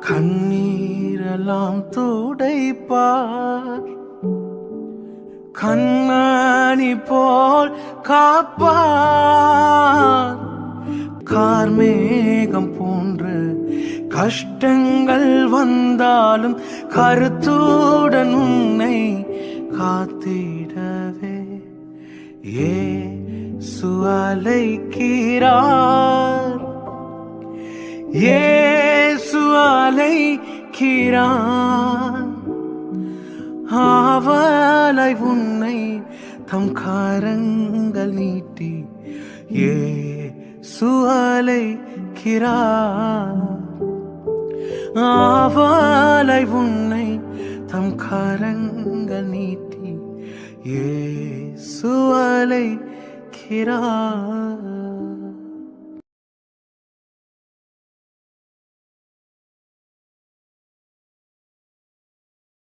கண்ணீரெல்லாம் துடைப்பார், கண்ணாணி போல் காப்பார். கார்மேகம் போன்று கஷ்டங்கள் வந்தாலும் கருத்துடன் உன்னை காத்திடவே இயேசு அழைக்கிறார், இயேசு அழைக்கிறார். ஆவலாய் உன்னை தம் கரங்கள் நீட்டி இயேசு அழைக்கிறார். ஆவலாய் உன்னை தம் கரங்கள் நீட்டி இயேசு அழைக்கிறார்.